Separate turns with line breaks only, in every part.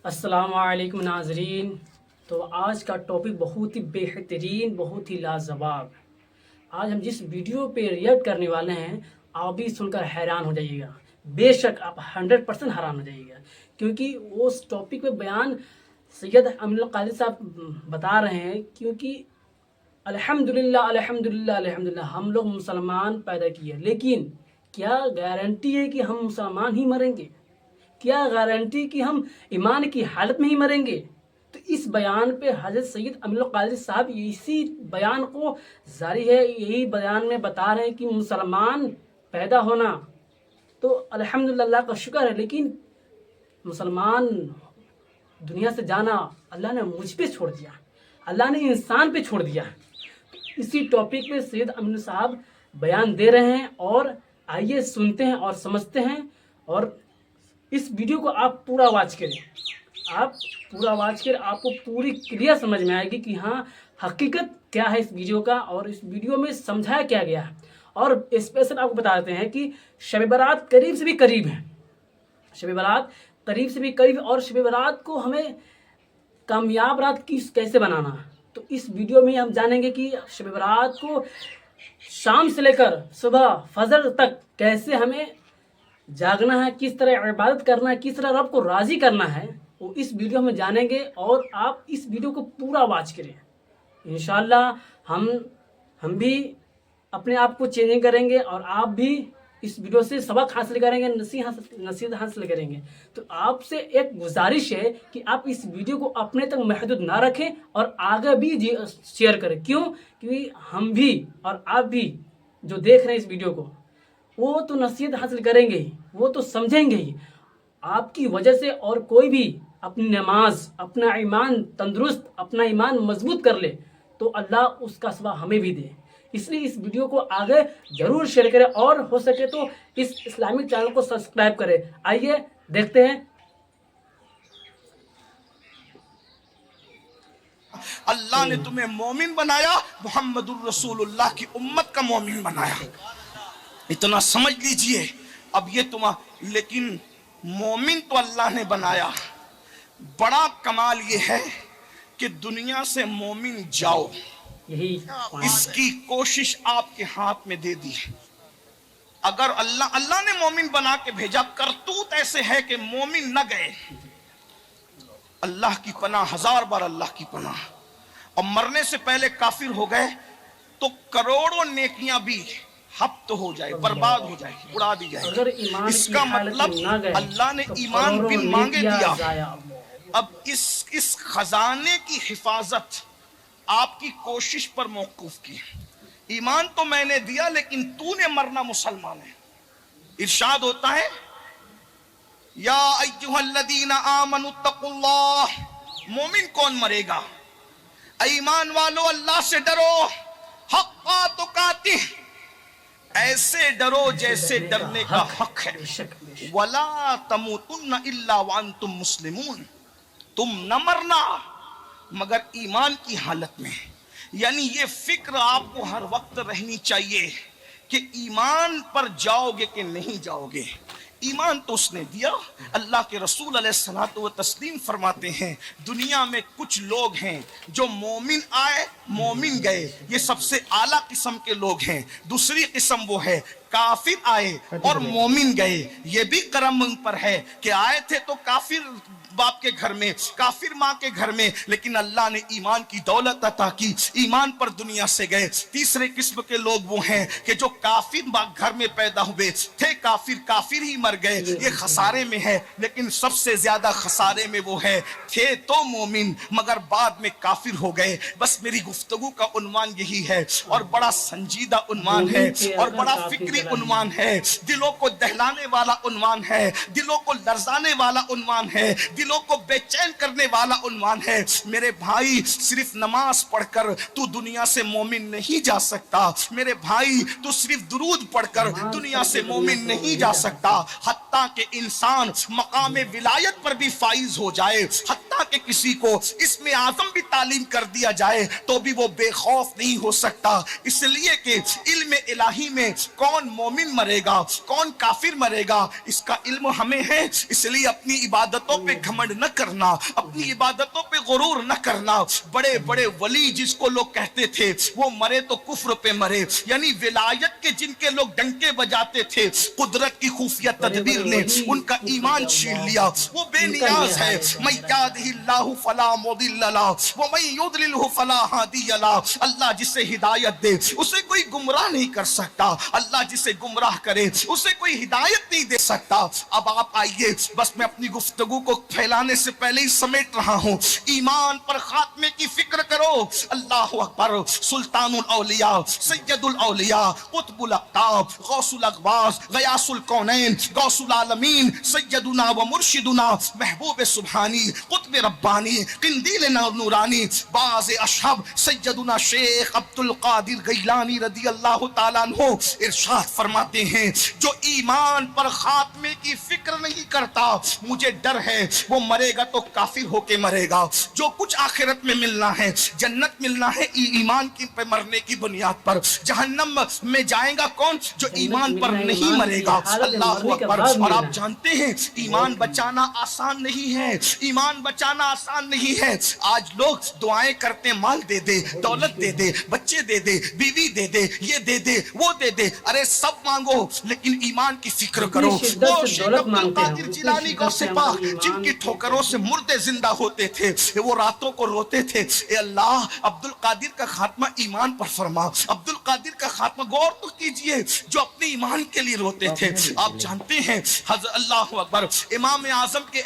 السلام علیکم ناظرین. تو آج کا ٹاپک بہت ہی بہترین، بہت ہی لاجواب. آج ہم جس ویڈیو پہ ریئیکٹ کرنے والے ہیں آپ بھی سن کر حیران ہو جائیے گا. بے شک آپ 100% حیران ہو جائیے گا، کیونکہ اس ٹاپک پہ بیان سید امین القادری صاحب بتا رہے ہیں. کیونکہ الحمدللہ الحمدللہ الحمدللہ ہم لوگ مسلمان پیدا کیے، لیکن کیا گارنٹی ہے کہ ہم مسلمان ہی مریں گے؟ کیا گارنٹی کہ ہم ایمان کی حالت میں ہی مریں گے؟ تو اس بیان پہ حضرت سید امین القادری صاحب اسی بیان کو جاری ہے، یہی بیان میں بتا رہے ہیں کہ مسلمان پیدا ہونا تو الحمدللہ اللہ کا شکر ہے، لیکن مسلمان دنیا سے جانا اللہ نے مجھ پہ چھوڑ دیا، اللہ نے انسان پہ چھوڑ دیا. اسی ٹاپک پہ سید امین صاحب بیان دے رہے ہیں، اور آئیے سنتے ہیں اور سمجھتے ہیں. اور اس ویڈیو کو آپ پورا واچ کریں، آپ پورا واچ کریں، آپ کو پوری کلیئر سمجھ میں آئے گی کہ ہاں حقیقت کیا ہے اس ویڈیو کا، اور اس ویڈیو میں سمجھایا کیا گیا ہے. اور اسپیشل آپ کو بتاتے ہیں کہ شب برات قریب سے بھی قریب ہے، شب برات قریب سے بھی قریب، اور شب برات کو ہمیں کامیاب رات کیسے بنانا. تو اس ویڈیو میں ہم جانیں گے کہ شب برات کو شام سے لے کر صبح فجر تک کیسے ہمیں جاگنا ہے، کس طرح عبادت کرنا ہے، کس طرح رب کو راضی کرنا ہے، وہ اس ویڈیو میں جانیں گے. اور آپ اس ویڈیو کو پورا واچ کریں، انشاءاللہ ہم بھی اپنے آپ کو چینج کریں گے، اور آپ بھی اس ویڈیو سے سبق حاصل کریں گے، نصیحت حاصل کریں گے. تو آپ سے ایک گزارش ہے کہ آپ اس ویڈیو کو اپنے تک محدود نہ رکھیں اور آگے بھی شیئر کریں. کیوں؟ کیونکہ ہم بھی اور آپ بھی جو دیکھ رہے ہیں اس ویڈیو کو، وہ تو نصیحت حاصل کریں گے ہی، وہ تو سمجھیں گے ہی. آپ کی وجہ سے اور کوئی بھی اپنی نماز، اپنا ایمان تندرست، اپنا ایمان مضبوط کر لے تو اللہ اس کا ثواب ہمیں بھی دے. اس لیے اس ویڈیو کو آگے ضرور شیئر کریں، اور ہو سکے تو اس اسلامک چینل کو سبسکرائب کریں. آئیے دیکھتے ہیں.
اللہ نے تمہیں مومن بنایا، محمد الرسول اللہ کی امت کا مومن بنایا. اتنا سمجھ لیجئے. اب یہ لیکن مومن تو اللہ نے بنایا. بڑا کمال یہ ہے کہ دنیا سے مومن جاؤ،
یہی
اس کی کوشش آپ کے ہاتھ میں دے دی. اگر اللہ نے مومن بنا کے بھیجا، کرتوت ایسے ہے کہ مومن نہ گئے. اللہ کی پناہ، ہزار بار اللہ کی پناہ. اور مرنے سے پہلے کافر ہو گئے تو کروڑوں نیکیاں بھی ہفت ہو جائے، برباد ہو جائے، اڑا دی جائے.
اگر ایمان
اس
کی
کا
حالت
مطلب
میں نہ گئے
اللہ نے
تو
ایمان
کروڑوں
بن مانگے
نیکیاں
دیا.
ضائع.
اب اس خزانے کی حفاظت آپ کی کوشش پر موقوف کی. ایمان تو میں نے دیا، لیکن تو نے مرنا مسلمان ہے. ارشاد ہوتا ہے یا ایھا الذین آمنوا اتقوا اللہ. مومن کون مرے گا؟ ایمان والو اللہ سے ڈرو، حق تقاتہ، ایسے ڈرو جیسے ڈرنے کا حق ہے. ولا تموتن الا وانتم مسلمون. تم نہ مرنا مگر ایمان کی حالت میں. یعنی یہ فکر آپ کو ہر وقت رہنی چاہیے کہ ایمان پر جاؤ گے کہ نہیں جاؤ گے. ایمان تو اس نے دیا. اللہ کے رسول علیہ الصلوۃ والتسلیم فرماتے ہیں دنیا میں کچھ لوگ ہیں جو مومن آئے مومن گئے، یہ سب سے اعلیٰ قسم کے لوگ ہیں. دوسری قسم وہ ہے کافر آئے اور مومن گئے. یہ بھی کرم ان پر ہے کہ آئے تھے تو کافر باپ کے گھر میں، کافر ماں کے گھر میں، لیکن اللہ نے ایمان کی دولت عطا کی، ایمان پر دنیا سے گئے. تیسرے قسم کے لوگ وہ ہیں کہ جو کافر گھر میں پیدا ہوئے تھے، کافر ہی مر گئے. یہ خسارے میں ہے. لیکن سب سے زیادہ خسارے میں وہ ہے تھے تو مومن مگر بعد میں کافر ہو گئے. بس میری گفتگو کا عنوان یہی ہے، اور بڑا سنجیدہ عنوان ہے، اور بڑا فکری عنوان ہے، دلوں کو دہلانے والا عنوان ہے، دلوں کو لرزانے والا عنوان ہے، دلوں کو بے چین کرنے والا عنوان ہے. میرے بھائی، صرف نماز پڑھ کر تو دنیا سے مومن نہیں جا سکتا. میرے بھائی، تو صرف درود پڑھ کر دنیا سے مومن نہیں جا سکتا. حتیٰ کہ انسان مقام ولایت پر بھی فائز ہو جائے، حتیٰ کہ کسی کو اسم اعظم بھی تعلیم کر دیا جائے تو بھی وہ بے خوف نہیں ہو سکتا، اس لیے کہ علم الہی میں کون مومن مرے گا کون کافر مرے گا اس کا علم ہمیں ہے، اس لیے اپنی عبادتوں پہ گھمنڈ نہ کرنا، اپنی عبادتوں پہ غرور نہ کرنا۔ بڑے بڑے ولی جس کو لوگ کہتے تھے وہ مرے تو کفر پہ مرے، یعنی ولایت کے جن کے لوگ ڈنکے بجاتے تھے، قدرت کی خفیہ تدبیر نے ان کا ایمان چھین لیا، وہ بے نیاز ہے۔ من یہدہ اللہ فلا مضل لہ ومن یضللہ فلا ہادی لہ، اللہ جسے ہدایت دے اسے کوئی گمراہ نہیں کر سکتا، اللہ جسے گمراہ کرے اسے کوئی ہدایت نہیں دے سکتا۔ اب آپ آئیے، بس میں اپنی گفتگو کو پھیلانے سے پہلے ہی سمیٹ رہا ہوں، ایمان پر خاتمے کی فکر کرو۔ اللہ اکبر، سلطان الاولیاء، سید الاولیاء، قطب الاقطاب، غوث الاغواث، غیاث الکونین، غوث العالمین، سیدنا و مرشدنا، محبوب سبحانی، قطب ربانی، قندیل نورانی، باز اشہب سیدنا شیخ عبد القادر گیلانی رضی اللہ تعالیٰ عنہ ارشاد فرماتے ہیں، جو ایمان پر خاتمے کی فکر نہیں کرتا مجھے ڈر ہے وہ مرے گا تو کافر ہو کے مرے گا۔ جو کچھ آخرت میں ملنا ہے، جنت ملنا ہے ایمان کی پہ مرنے کی بنیاد پر، جہنم میں جائیں گا کون؟ جو ایمان پر نہیں مرے گا۔ اللہ اکبر۔ اور آپ جانتے ہیں ایمان بچانا آسان نہیں ہے، ایمان بچانا آسان نہیں ہے۔ آج لوگ دعائیں کرتے، مال دے دے، دولت دے دے، بچے دے دے، بیوی دے دے، یہ دے دے، وہ دے دے، ارے سب مانگو لیکن ایمان کی فکر کرو۔ وہ شیخ عبد القادر جیلانی کو سپاہ جن کی ٹھوکروں سے مردے زندہ ہوتے تھے، وہ راتوں کو روتے تھے، اے اللہ عبد القادر کا خاتمہ ایمان پر فرما، عبد القادر کا خاتمہ، غور تو کیجئے، جو اپنے ایمان کے لیے روتے تھے۔ آپ جانتے ہیں حضرت اللہ اکبر، امام اعظم کے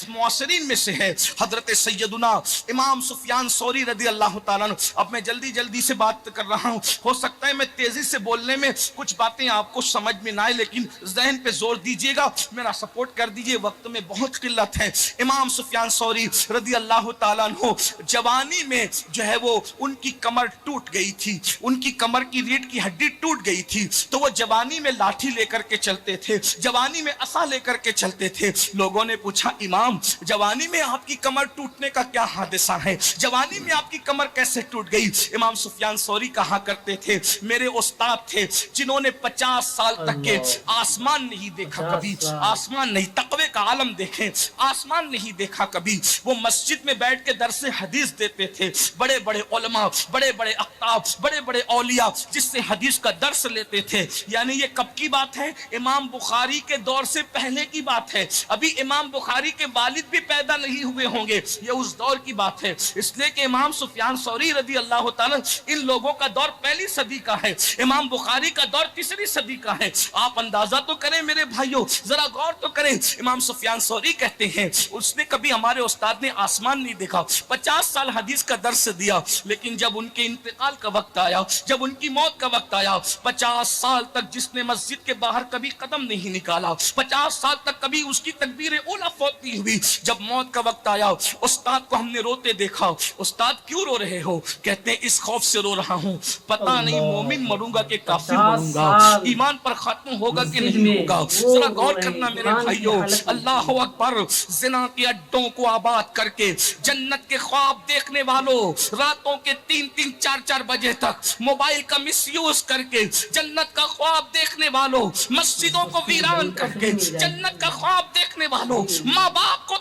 معاصرین میں سے ہے حضرت سیدنا امام سفیان ثوری رضی اللہ تعالیٰ عنہ۔ اب میں جلدی سے بات کر رہا ہوں، ہو سکتا ہے میں تیزی سے بولنے میں کچھ باتیں آپ کو سمجھ میں نہ آئے، لیکن ذہن پہ زور دیجئے گا، میرا سپورٹ کر دیجئے، وقت میں بہت قلت ہے۔ امام سفیان ثوری رضی اللہ تعالیٰ عنہ جوانی میں جو ہے وہ ان کی کمر ٹوٹ گئی تھی، ان کی کمر کی ریڑھ کی ہڈی ٹوٹ گئی تھی، تو وہ جوانی میں لاٹھی لے کر کے چلتے تھے، جوانی میں عصا لے کر کے چلتے تھے۔ لوگوں نے پوچھا امام جوانی میں آپ کی کمر ٹوٹنے کا کیا حادثہ ہے، جوانی میں آپ کی کمر کیسے ٹوٹ گئی؟ امام سفیان ثوری کہا کرتے تھے، میرے استاد تھے جنہوں نے 50 سال تک کے آسمان نہیں دیکھا کبھی، آسمان نہیں، تقوی کا عالم دیکھیں، آسمان نہیں دیکھا کبھی، وہ مسجد میں بیٹھ کے درس حدیث دیتے تھے، بڑے بڑے علماء، بڑے بڑے اقطاب، بڑے بڑے اولیاء جس سے حدیث کا درس لیتے تھے۔ یعنی یہ کب کی بات ہے؟ امام بخاری کے دور سے پہلے کی بات ہے، ابھی امام بخاری کے والد بھی پیدا نہیں ہوئے ہوں گے، یہ اس دور کی بات ہے۔ اس لیے کہ امام سفیان ثوری رضی اللہ تعالیٰ ان لوگوں کا دور پہلی صدی کا ہے، امام بخاری کا دور تیسری صدی کا ہے۔ آپ اندازہ تو کریں میرے بھائیوں، ذرا غور تو کریں۔ امام سفیان ثوری کہتے ہیں اس نے کبھی ہمارے استاد نے آسمان نہیں دیکھا، 50 سال حدیث کا درس دیا، لیکن جب ان کے انتقال کا وقت آیا، جب ان کی موت کا وقت آیا، 50 سال تک جس نے مسجد کے باہر کبھی قدم نہیں نکالا، 50 سال تک کبھی اس کی تکبیر اولیٰ فوت نہیں ہوئی، جب موت کا وقت آیا استاد کو ہم نے روتے دیکھا۔ استاد کیوں رو رہے ہو؟ کہتے ہیں اس خوف سے رو رہا ہوں، پتہ نہیں مومن مروں گا کہ کافر مروں گا، ایمان پر ختم ہوگا کہ نہیں ہوگا۔ ذرا غور کرنا میرے بھائیوں، اللہ اکبر۔ زنا کے اڈوں کو آباد کر کے جنت کے خواب دیکھنے والوں، راتوں کے 3-3 4-4 بجے تک موبائل کا مس یوز کر کے جنت کا خواب دیکھنے والوں، مسجدوں کو ویران کر کے جنت کا خواب دیکھنے والوں، ماں باپ کو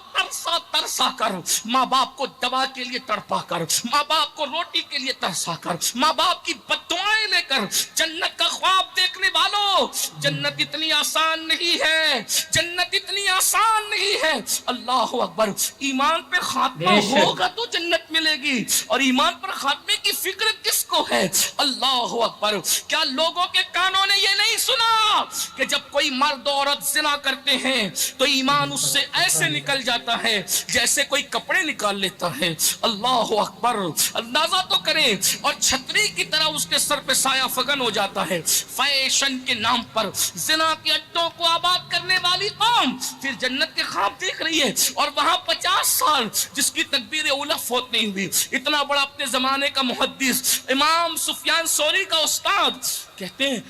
ترسا کر، ماں باپ کو دوا کے لیے تڑپا کر، ماں باپ کو روٹی کے لیے ترسا کر، ماں باپ کی بددعائیں لے کر جنت کا خواب دیکھنے والوں، جنت اتنی آسان نہیں ہے، جنت اتنی آسان نہیں ہے۔ اللہ اکبر۔ ایمان پہ خاتمہ ہوگا تو جنت ملے گی، اور ایمان پر خاتمے کی فکر کس کو ہے؟ اللہ اکبر۔ کیا لوگوں کے کانوں نے یہ نہیں سنا کہ جب کوئی مرد و عورت زنا کرتے ہیں تو ایمان اس سے ایسے نکل جاتا ہے جیسے کوئی کپڑے نکال لیتا ہے؟ اللہ اکبر۔ اندازہ تو کریں، اور چھتری کی طرح اس کے سر پہ سایہ فگن ہو جاتا ہے۔ فیشن کے نام پر زنا کے اڈوں کو آباد کرنے والی قوم پھر جنت کے خواب دیکھ رہی ہے، اور وہاں 50 سال جس کی تکبیر اولیٰ فوت نہیں ہوئی۔ اتنا بڑا اپنے زمانے کا محدث امام سفیان ثوری کا استاد کہتے ہیں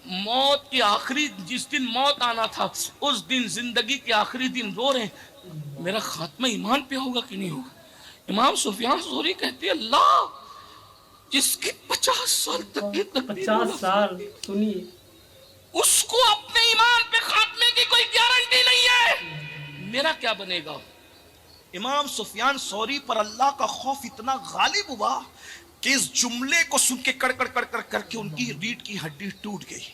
موت کی آخری جس دن موت آنا تھا اس دن زندگی کے آخری دن رو رہے ہیں، میرا خاتمہ ایمان پہ ہوگا کہ نہیں ہوگا؟ امام سفیان ثوری کہتے ہیں اللہ جس کی 50 سال تک کی تقدیر
50 سال سنیے،
اس کو اپنے ایمان پہ خاتمے کی کوئی گارنٹی نہیں ہے، میرا کیا بنے گا؟ امام سفیان ثوری پر اللہ کا خوف اتنا غالب ہوا کہ اس جملے کو سن کے کڑ کر کے ان کی ریڑھ کی ہڈی ٹوٹ گئی،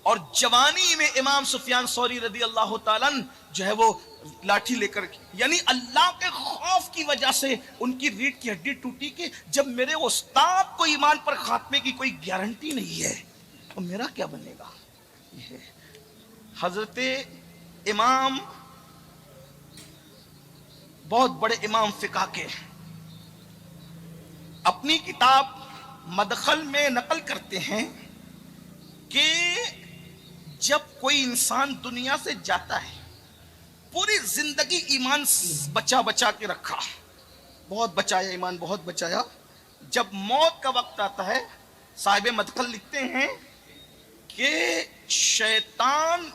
اور جوانی میں امام سفیان ثوری رضی اللہ تعالیٰ جو ہے وہ لاٹھی لے کر، یعنی اللہ کے خوف کی وجہ سے ان کی ریڑھ کی ہڈی ٹوٹی کہ جب میرے استاد کو ایمان پر خاتمے کی کوئی گارنٹی نہیں ہے تو میرا کیا بنے گا؟ حضرت امام بہت بڑے امام فقہ کے اپنی کتاب مدخل میں نقل کرتے ہیں کہ جب کوئی انسان دنیا سے جاتا ہے، پوری زندگی ایمان بچا کے رکھا، بہت بچایا، ایمان بہت بچایا، جب موت کا وقت آتا ہے صاحب مدخل لکھتے ہیں کہ شیطان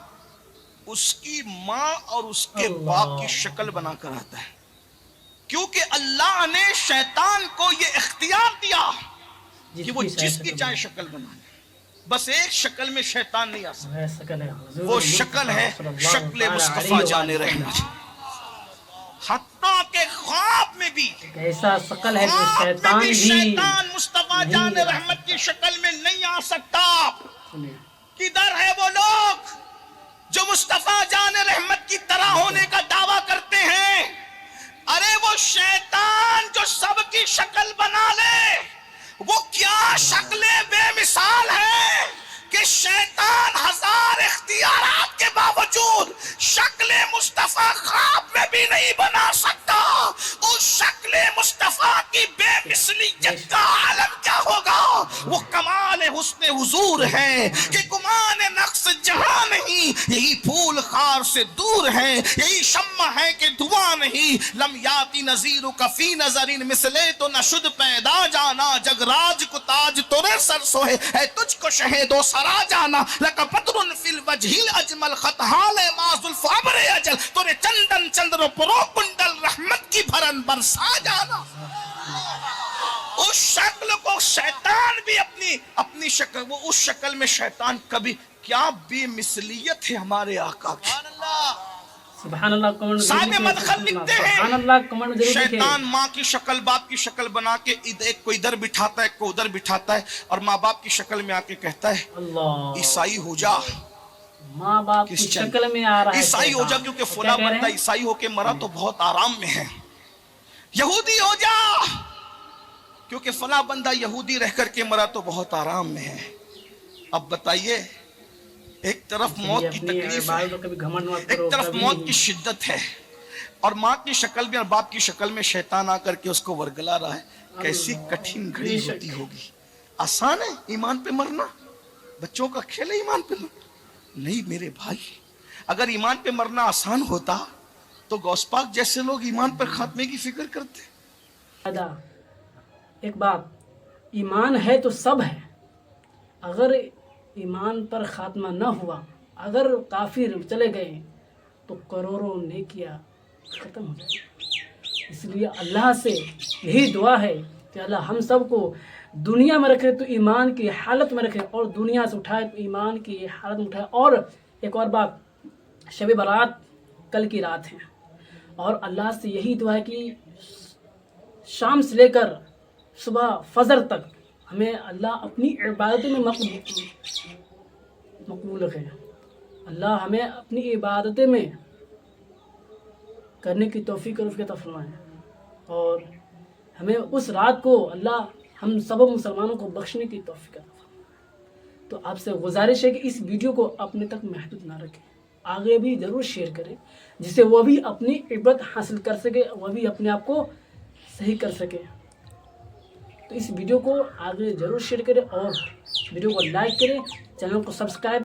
اس کی ماں اور اس کے باپ کی شکل بنا کر آتا ہے، کیونکہ اللہ نے شیطان کو یہ اختیار دیا کہ وہ جس کی چاہے شکل بنا لے، بس ایک شکل میں شیطان نہیں آ سکتا، وہ شکل ہے شکل مصطفیٰ جان رحمت، حتیٰ کہ خواب میں بھی
ایسا شکل ہے کہ شیطان بھی
شیطان مصطفیٰ جان رحمت کی شکل میں نہیں آ سکتا۔ کدھر ہے وہ لوگ جو مصطفیٰ جان رحمت کی طرح ہونے کا دعویٰ کرتے ہیں؟ ارے وہ شیطان جو سب کی شکل بنا لے، وہ کیا شکل بے مثال ہے کہ شیطان 1000 اختیارات کے باوجود شکل مصطفیٰ خواب میں بھی نہیں بنا سکتا۔ اس شکل مصطفیٰ کی بے مثلیت کا عالم کیا ہوگا؟ وہ کمال حسن حضور ہے کہ گمان نقص جہاں نہیں، یہی پھول خار سے دور ہے، یہی شمع ہے کہ دھواں نہیں، لم یاتی نظیر کفی نظرین مثلے تو نہ شد پیدا جانا، جگ راج کو تاج تورے سر سوہے ہے تجھ کو شہد و سرا جانا، لکا پترن فی الوجہیل اجمل خط حال معذل فابر اجل، تورے چندن چندر پرو کنڈل رحمت کی بھرن برسا جانا۔ اس شکل کو شیطان بھی اپنی شکل، وہ اس شکل میں شیطان کبھی، کیا بے مثلیت ہے ہمارے آقا کی۔
سبحان اللہ، کمنٹ
صاحب مدخل لکھتے ہیں
سبحان اللہ، کمنٹ ضرور لکھیں۔
شیطان ماں کی شکل باپ کی شکل بنا کے ایک کو ادھر بٹھاتا ہے، ایک کو ادھر بٹھاتا ہے، اور ماں باپ کی شکل میں آ کے کہتا ہے
اللہ،
عیسائی ہو جا،
ماں باپ کی شکل میں آ رہا ہے
عیسائی ہو جا، کیونکہ فلاں بندہ عیسائی ہو کے مرا تو بہت آرام میں ہے، یہودی ہو جا کیونکہ فلاں بندہ یہودی رہ کر کے مرا تو بہت آرام میں ہے۔ اب بتائیے، ایک طرف موت کی تکلیف ہے، ایک طرف موت کی شدت ہے، اور ماں کی شکل میں اور باپ کی شکل میں شیطان آ کر کے اس کو ورگلا رہا ہے، کیسی کٹھن گھڑی ہوتی ہوگی۔ آسان ہے ایمان پہ مرنا؟ بچوں کا کھیل ہے ایمان پہ مرنا؟ نہیں میرے بھائی، اگر ایمان پہ مرنا آسان ہوتا تو غوث پاک جیسے لوگ ایمان پر خاتمے کی فکر کرتے۔
ایک بات، ایمان ہے تو سب ہے، اگر ایمان پر خاتمہ نہ ہوا، اگر کافر چلے گئے تو کروڑوں نیکیاں ختم ہو جائے۔ اس لیے اللہ سے یہی دعا ہے کہ اللہ ہم سب کو دنیا میں رکھے تو ایمان کی حالت میں رکھے، اور دنیا سے اٹھائے تو ایمان کی حالت میں اٹھائے۔ اور ایک اور بات، شب برات کل کی رات ہے، اور اللہ سے یہی دعا ہے کہ شام سے لے کر صبح فجر تک ہمیں اللہ اپنی عبادتوں میں مقبول رکھے۔ اللہ ہمیں اپنی عبادتیں میں کرنے کی توفیق اور عطا فرمائے، اور ہمیں اس رات کو اللہ ہم سب مسلمانوں کو بخشنے کی توفیق عطا فرمائے۔ تو آپ سے گزارش ہے کہ اس ویڈیو کو اپنے تک محدود نہ رکھیں، آگے بھی ضرور شیئر کریں، جس سے وہ بھی اپنی عبرت حاصل کر سکے، وہ بھی اپنے آپ کو صحیح کر سکے۔ تو اس ویڈیو کو آگے ضرور شیئر کریں، اور ویڈیو کو لائک کریں، چینل کو سبسکرائب